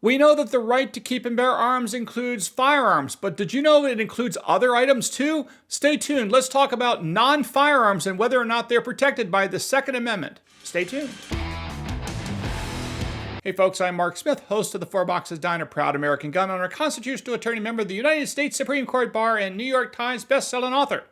We know that the right to keep and bear arms includes firearms, but did you know it includes other items too? Stay tuned. Let's talk about non-firearms and whether or not they're protected by the Second Amendment. Stay tuned. Hey folks, I'm Mark Smith, host of the Four Boxes Diner, proud American gun owner, constitutional attorney, member of the United States Supreme Court Bar, and New York Times best-selling author.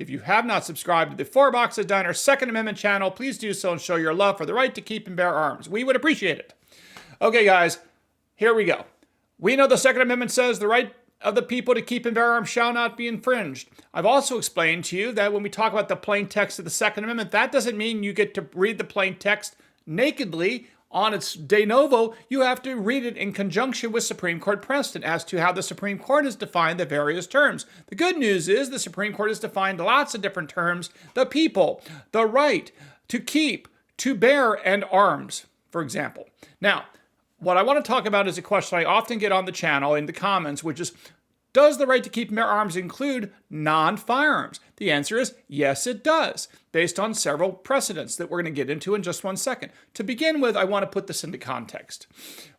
If you have not subscribed to the Four Boxes Diner Second Amendment channel, please do so and show your love for the right to keep and bear arms. We would appreciate it. Okay guys, here we go. We know the Second Amendment says the right of the people to keep and bear arms shall not be infringed. I've also explained to you that when we talk about the plain text of the Second Amendment, that doesn't mean you get to read the plain text nakedly on its de novo. You have to read it in conjunction with Supreme Court precedent as to how the Supreme Court has defined the various terms. The good news is the Supreme Court has defined lots of different terms: the people, the right to keep, to bear, and arms, for example. Now, what I want to talk about is a question I often get on the channel in the comments, which is, does the right to keep and bear arms include non-firearms? The answer is yes, it does, based on several precedents that we're going to get into in just one second. To begin with, I want to put this into context.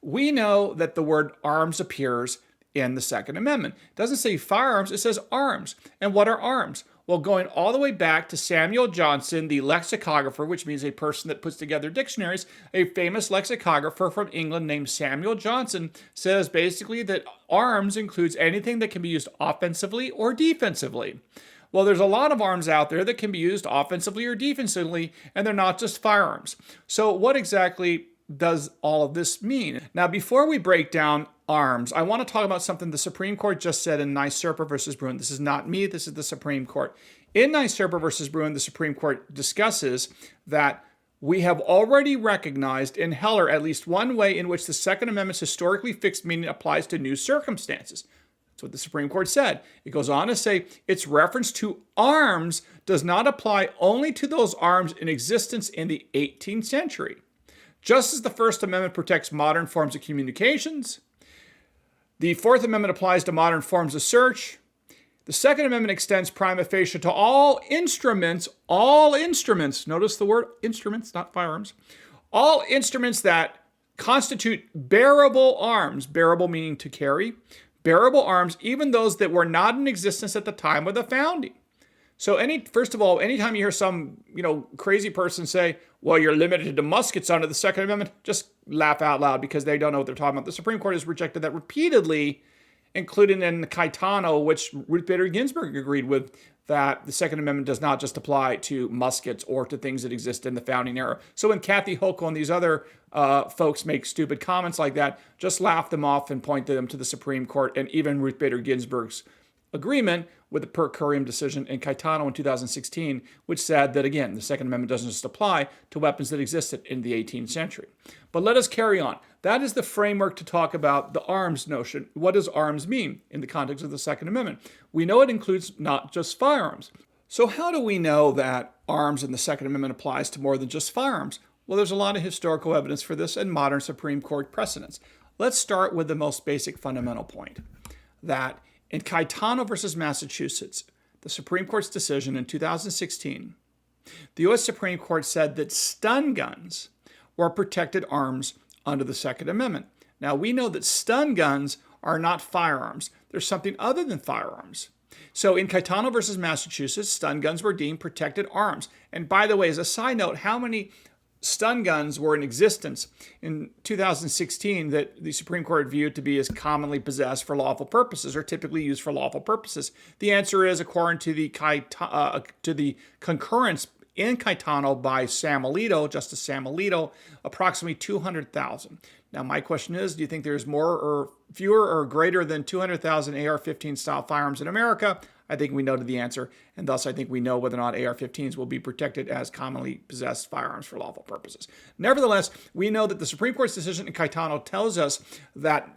We know that the word arms appears in the Second Amendment. It doesn't say firearms, it says arms. And what are arms? Well, going all the way back to Samuel Johnson, the lexicographer, which means a person that puts together dictionaries, a famous lexicographer from England named Samuel Johnson says basically that arms includes anything that can be used offensively or defensively. Well, there's a lot of arms out there that can be used offensively or defensively, and they're not just firearms. So what exactly does all of this mean? Now, before we break down arms, I want to talk about something the Supreme Court just said in Massacre versus Bruen. This is not me, this is the Supreme Court. In Massacre versus Bruen, the Supreme Court discusses that we have already recognized in Heller at least one way in which the Second Amendment's historically fixed meaning applies to new circumstances. That's what the Supreme Court said. It goes on to say its reference to arms does not apply only to those arms in existence in the 18th century. Just as the First Amendment protects modern forms of communications, the Fourth Amendment applies to modern forms of search. The Second Amendment extends prima facie to all instruments, notice the word instruments, not firearms, all instruments that constitute bearable arms, bearable meaning to carry, bearable arms, even those that were not in existence at the time of the founding. So first of all, anytime you hear some, crazy person say, well, you're limited to muskets under the Second Amendment, just laugh out loud because they don't know what they're talking about. The Supreme Court has rejected that repeatedly, including in Caetano, which Ruth Bader Ginsburg agreed with, that the Second Amendment does not just apply to muskets or to things that exist in the founding era. So when Kathy Hochul and these other folks make stupid comments like that, just laugh them off and point them to the Supreme Court and even Ruth Bader Ginsburg's agreement with the per curiam decision in Caetano in 2016, which said that, again, the Second Amendment doesn't just apply to weapons that existed in the 18th century. But let us carry on. That is the framework to talk about the arms notion. What does arms mean in the context of the Second Amendment? We know it includes not just firearms. So how do we know that arms in the Second Amendment applies to more than just firearms? Well, there's a lot of historical evidence for this and modern Supreme Court precedents. Let's start with the most basic fundamental point, that in Caetano versus Massachusetts, the Supreme Court's decision in 2016, the U.S. Supreme Court said that stun guns were protected arms under the Second Amendment. Now, we know that stun guns are not firearms. They're something other than firearms. So in Caetano versus Massachusetts, stun guns were deemed protected arms. And by the way, as a side note, how many stun guns were in existence in 2016 that the Supreme Court viewed to be as commonly possessed for lawful purposes or typically used for lawful purposes? The answer is, according to the concurrence in Caetano by Justice Sam Alito, approximately 200,000. Now, my question is, do you think there's more or fewer or greater than 200,000 AR-15 style firearms in America? I think we know the answer, and thus I think we know whether or not AR-15s will be protected as commonly possessed firearms for lawful purposes. Nevertheless, we know that the Supreme Court's decision in Caetano tells us that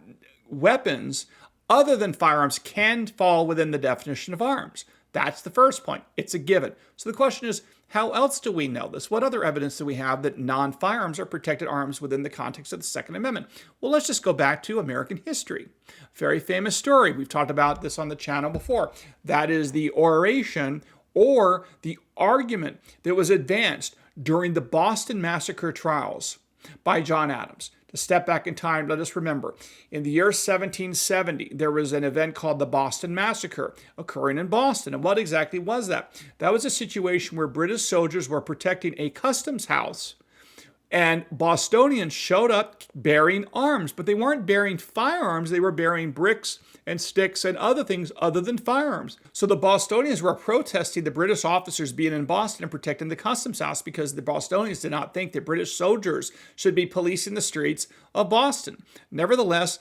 weapons other than firearms can fall within the definition of arms. That's the first point. It's a given. So the question is, how else do we know this? What other evidence do we have that non-firearms are protected arms within the context of the Second Amendment? Well, let's just go back to American history. Very famous story. We've talked about this on the channel before. That is the oration or the argument that was advanced during the Boston Massacre trials by John Adams. To step back in time, let us remember, in the year 1770, there was an event called the Boston Massacre occurring in Boston. And what exactly was that? That was a situation where British soldiers were protecting a customs house, and Bostonians showed up bearing arms, but they weren't bearing firearms. They were bearing bricks and sticks and other things other than firearms. So the Bostonians were protesting the British officers being in Boston and protecting the customs house because the Bostonians did not think that British soldiers should be policing the streets of Boston. Nevertheless,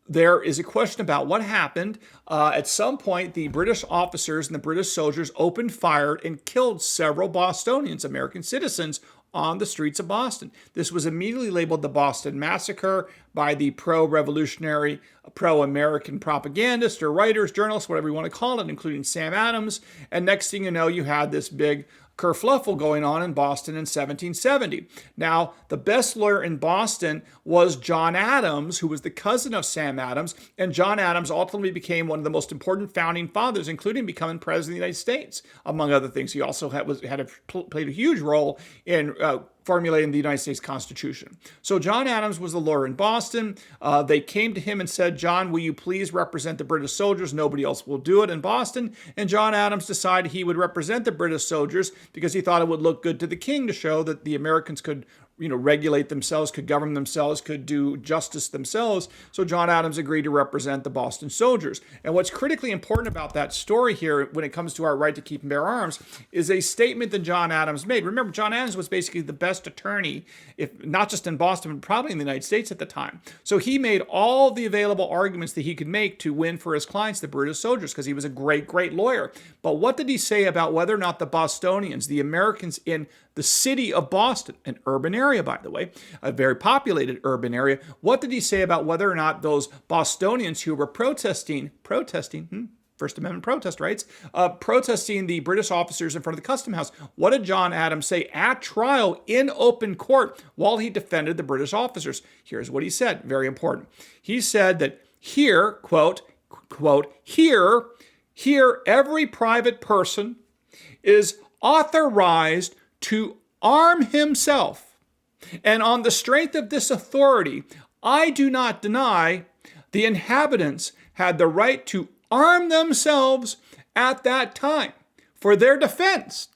there is a question about what happened. At some point, the British officers and the British soldiers opened fire and killed several Bostonians, American citizens, on the streets of Boston. This was immediately labeled the Boston Massacre by the pro-revolutionary, pro-American propagandists or writers, journalists, whatever you want to call it, including Sam Adams. And next thing you know, you had this big kerfluffle going on in Boston in 1770. Now, the best lawyer in Boston was John Adams, who was the cousin of Sam Adams, and John Adams ultimately became one of the most important founding fathers, including becoming president of the United States, among other things. He also played a huge role in formulating the United States Constitution. So John Adams was the lawyer in Boston. They came to him and said, John, will you please represent the British soldiers? Nobody else will do it in Boston. And John Adams decided he would represent the British soldiers because he thought it would look good to the king to show that the Americans could regulate themselves, could govern themselves, could do justice themselves. So John Adams agreed to represent the Boston soldiers. And what's critically important about that story here when it comes to our right to keep and bear arms is a statement that John Adams made. Remember, John Adams was basically the best attorney, if not just in Boston, but probably in the United States at the time. So he made all the available arguments that he could make to win for his clients, the British soldiers, because he was a great, great lawyer. But what did he say about whether or not the Bostonians, the Americans in the city of Boston, an urban area, by the way, a very populated urban area, what did he say about whether or not those Bostonians who were protesting, First Amendment protest rights, protesting the British officers in front of the Custom House? What did John Adams say at trial in open court while he defended the British officers? Here's what he said, very important. He said that here, quote, here every private person is authorized to arm himself. And on the strength of this authority, I do not deny the inhabitants had the right to arm themselves at that time for their defense,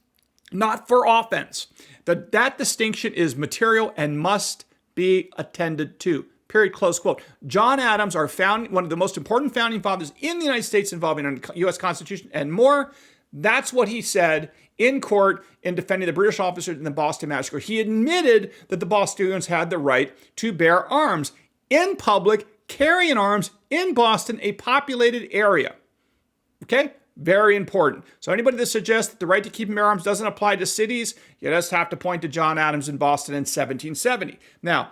not for offense. That distinction is material and must be attended to. Period, close quote. John Adams, one of the most important founding fathers in the United States involving the U.S. Constitution and more, that's what he said in court in defending the British officers in the Boston Massacre. He admitted that the Bostonians had the right to bear arms in public, carrying arms in Boston, a populated area. Okay? Very important. So anybody that suggests that the right to keep and bear arms doesn't apply to cities, you just have to point to John Adams in Boston in 1770. Now,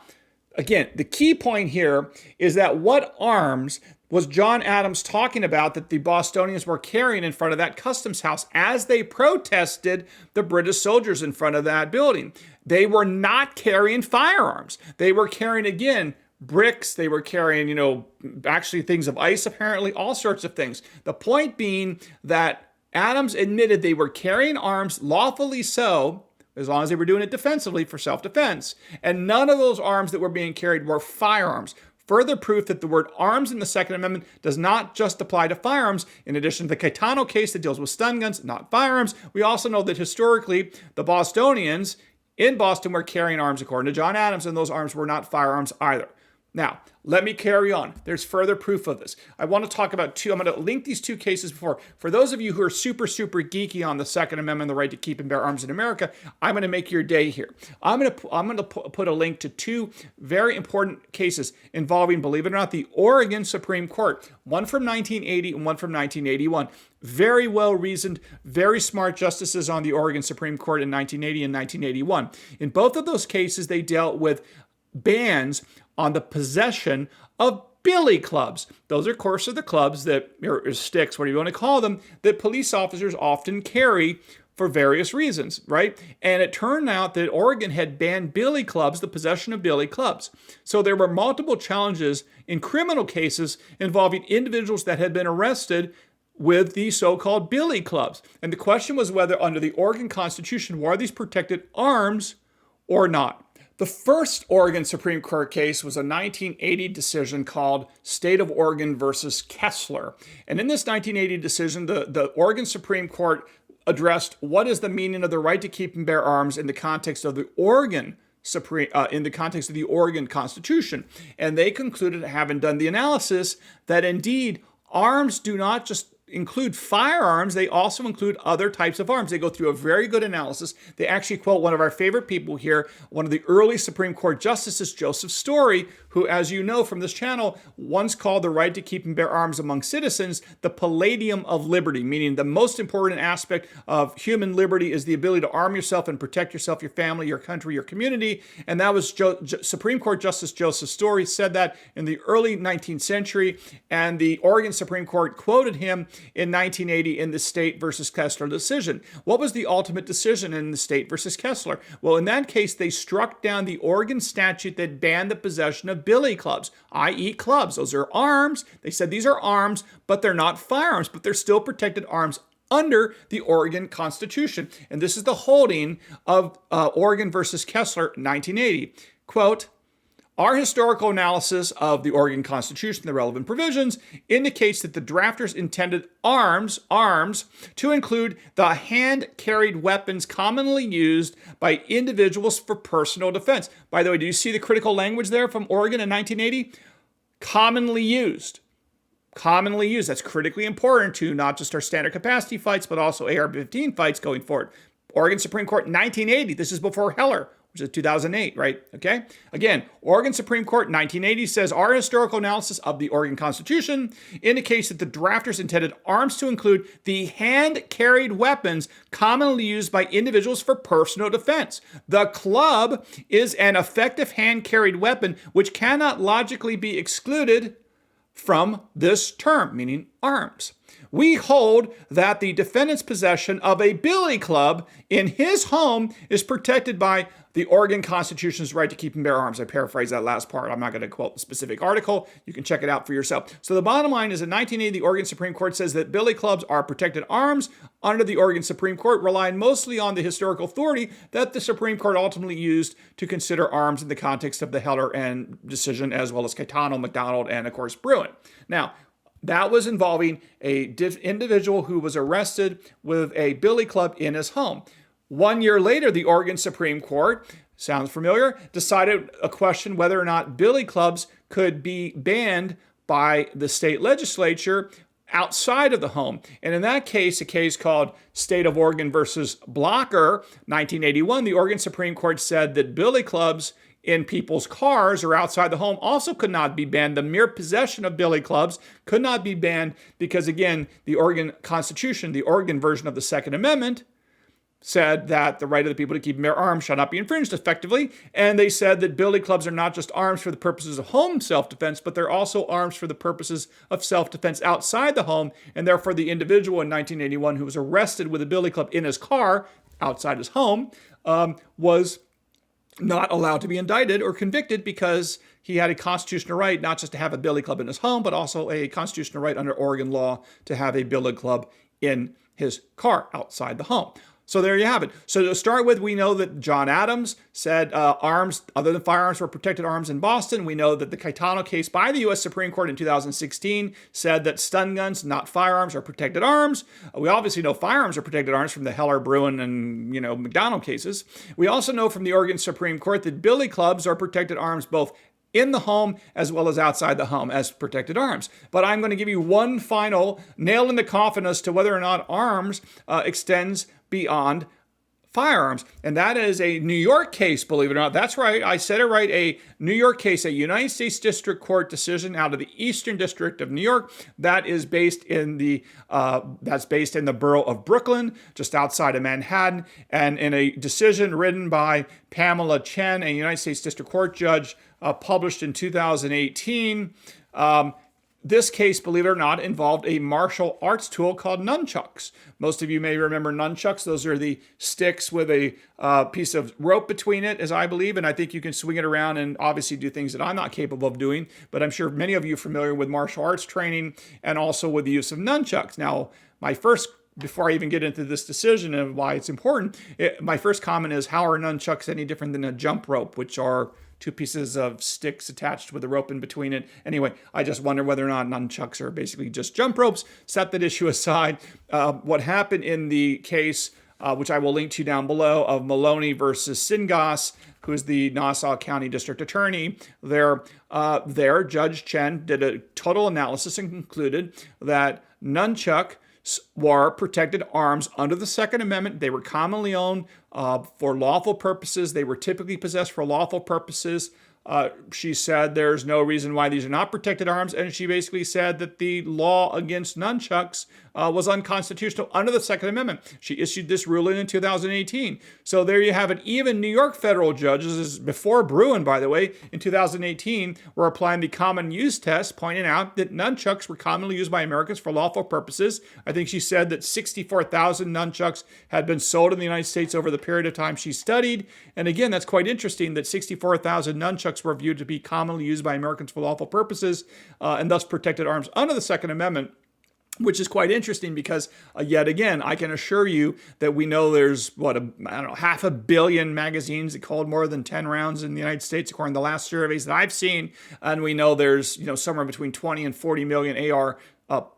again, the key point here is that what arms was John Adams talking about that the Bostonians were carrying in front of that customs house as they protested the British soldiers in front of that building? They were not carrying firearms. They were carrying, again, bricks. They were carrying, actually things of ice, apparently, all sorts of things. The point being that Adams admitted they were carrying arms, lawfully so, as long as they were doing it defensively for self-defense. And none of those arms that were being carried were firearms. Further proof that the word arms in the Second Amendment does not just apply to firearms. In addition to the Caetano case that deals with stun guns, not firearms, we also know that historically the Bostonians in Boston were carrying arms according to John Adams, and those arms were not firearms either. Now, let me carry on. There's further proof of this. I want to talk about I'm going to link these two cases before. For those of you who are super, super geeky on the Second Amendment, the right to keep and bear arms in America, I'm going to make your day here. I'm going to put a link to two very important cases involving, believe it or not, the Oregon Supreme Court. One from 1980 and one from 1981. Very well-reasoned, very smart justices on the Oregon Supreme Court in 1980 and 1981. In both of those cases, they dealt with bans on the possession of billy clubs. Those, of course, are the clubs that, or sticks, whatever you want to call them, that police officers often carry for various reasons, right? And it turned out that Oregon had banned billy clubs, the possession of billy clubs. So there were multiple challenges in criminal cases involving individuals that had been arrested with the so-called billy clubs. And the question was whether under the Oregon Constitution, were these protected arms or not? The first Oregon Supreme Court case was a 1980 decision called State of Oregon versus Kessler. And in this 1980 decision, the Oregon Supreme Court addressed what is the meaning of the right to keep and bear arms in the context of the Oregon Constitution. And they concluded, having done the analysis, that indeed arms do not just include firearms, they also include other types of arms. They go through a very good analysis. They actually quote one of our favorite people here, one of the early Supreme Court justices, Joseph Story, who, as you know from this channel, once called the right to keep and bear arms among citizens the palladium of liberty, meaning the most important aspect of human liberty is the ability to arm yourself and protect yourself, your family, your country, your community. And that was Supreme Court Justice Joseph Story said that in the early 19th century, and the Oregon Supreme Court quoted him in 1980 in the State versus Kessler decision. What was the ultimate decision in the State versus Kessler? Well, in that case, they struck down the Oregon statute that banned the possession of billy clubs, i.e. clubs. Those are arms. They said these are arms, but they're not firearms, but they're still protected arms under the Oregon Constitution. And this is the holding of Oregon versus Kessler, 1980. Quote, our historical analysis of the Oregon Constitution, the relevant provisions, indicates that the drafters intended arms to include the hand-carried weapons commonly used by individuals for personal defense. By the way, do you see the critical language there from Oregon in 1980? Commonly used. Commonly used. That's critically important to not just our standard capacity fights, but also AR-15 fights going forward. Oregon Supreme Court, 1980. This is before Heller, which is 2008, right? Okay? Again, Oregon Supreme Court, 1980 says, our historical analysis of the Oregon Constitution indicates that the drafters intended arms to include the hand-carried weapons commonly used by individuals for personal defense. The club is an effective hand-carried weapon which cannot logically be excluded from this term, meaning arms. We hold that the defendant's possession of a billy club in his home is protected by the Oregon Constitution's right to keep and bear arms. I paraphrase that last part. I'm not going to quote the specific article. You can check it out for yourself. So the bottom line is in 1980, the Oregon Supreme Court says that billy clubs are protected arms under the Oregon Supreme Court, relying mostly on the historical authority that the Supreme Court ultimately used to consider arms in the context of the Heller and decision, as well as Caetano, McDonald, and of course, Bruen. Now, that was involving an individual who was arrested with a billy club in his home. 1 year later, the Oregon Supreme Court, sounds familiar, decided a question whether or not billy clubs could be banned by the state legislature outside of the home. And in that case, a case called State of Oregon versus Blocker, 1981, the Oregon Supreme Court said that billy clubs in people's cars or outside the home also could not be banned. The mere possession of billy clubs could not be banned because, again, the Oregon Constitution, the Oregon version of the Second Amendment, said that the right of the people to keep and bear arms shall not be infringed effectively. And they said that billy clubs are not just arms for the purposes of home self-defense, but they're also arms for the purposes of self-defense outside the home. And therefore, the individual in 1981 who was arrested with a billy club in his car outside his home was not allowed to be indicted or convicted because he had a constitutional right not just to have a billy club in his home, but also a constitutional right under Oregon law to have a billy club in his car outside the home. So there you have it. So to start with, we know that John Adams said arms other than firearms were protected arms in Boston. We know that the Caetano case by the U.S. Supreme Court in 2016 said that stun guns, not firearms, are protected arms. We obviously know firearms are protected arms from the Heller, Bruen, and McDonald cases. We also know from the Oregon Supreme Court that billy clubs are protected arms both in the home as well as outside the home as protected arms. But I'm going to give you one final nail in the coffin as to whether or not arms extends beyond firearms. And that is a New York case, believe it or not. That's right. I said it right. A New York case, a United States District Court decision out of the Eastern District of New York that is based in the borough of Brooklyn, just outside of Manhattan. And in a decision written by Pamela Chen, a United States District Court judge, published in 2018, this case, believe it or not, involved a martial arts tool called nunchucks. Most of you may remember nunchucks. Those are the sticks with a piece of rope between it, as I believe, and I think you can swing it around and obviously do things that I'm not capable of doing, but I'm sure many of you are familiar with martial arts training and also with the use of nunchucks. Now, my first before I even get into this decision and why it's important, my first comment is, how are nunchucks any different than a jump rope, which are two pieces of sticks attached with a rope in between it? Anyway, I just wonder whether or not nunchucks are basically just jump ropes. Set that issue aside. What happened in the case, which I will link to down below, of Maloney versus Singas, who is the Nassau County District Attorney, there Judge Chen did a total analysis and concluded that nunchucks were protected arms under the Second Amendment. They were commonly owned for lawful purposes. They were typically possessed for lawful purposes. She said there's no reason why these are not protected arms, and she basically said that the law against nunchucks was unconstitutional under the Second Amendment. She issued this ruling in 2018. So there you have it. Even New York federal judges, before Bruen, by the way, in 2018, were applying the common use test, pointing out that nunchucks were commonly used by Americans for lawful purposes. I think she said that 64,000 nunchucks had been sold in the United States over the period of time she studied. And again, that's quite interesting that 64,000 nunchucks were viewed to be commonly used by Americans for lawful purposes, and thus protected arms under the Second Amendment, which is quite interesting because, yet again, I can assure you that we know there's, I don't know, 500 million magazines that hold more than 10 rounds in the United States, according to the last surveys that I've seen. And we know there's, somewhere between 20 and 40 million AR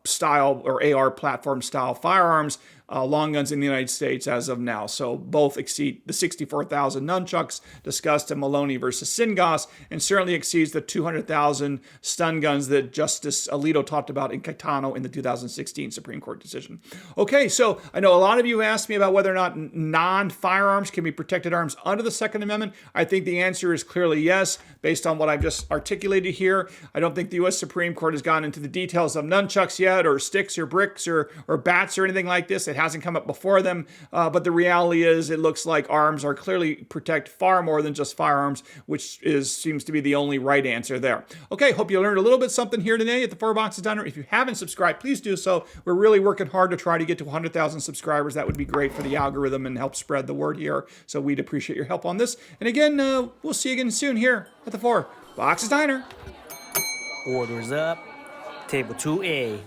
style or AR platform style firearms, long guns in the United States as of now. So both exceed the 64,000 nunchucks discussed in Maloney versus Singas, and certainly exceeds the 200,000 stun guns that Justice Alito talked about in Caetano in the 2016 Supreme Court decision. Okay, so I know a lot of you asked me about whether or not non-firearms can be protected arms under the Second Amendment. I think the answer is clearly yes, based on what I've just articulated here. I don't think the U.S. Supreme Court has gone into the details of nunchucks yet, or sticks or bricks or bats or anything like this. It hasn't come up before them, but the reality is it looks like arms are clearly protect far more than just firearms, which seems to be the only right answer there. Okay, hope you learned a little bit something here today at the Four Boxes Diner. If you haven't subscribed, please do so. We're really working hard to try to get to 100,000 subscribers. That would be great for the algorithm and help spread the word here, so we'd appreciate your help on this. And again, we'll see you again soon here at the Four Boxes Diner. Orders up. Table 2A.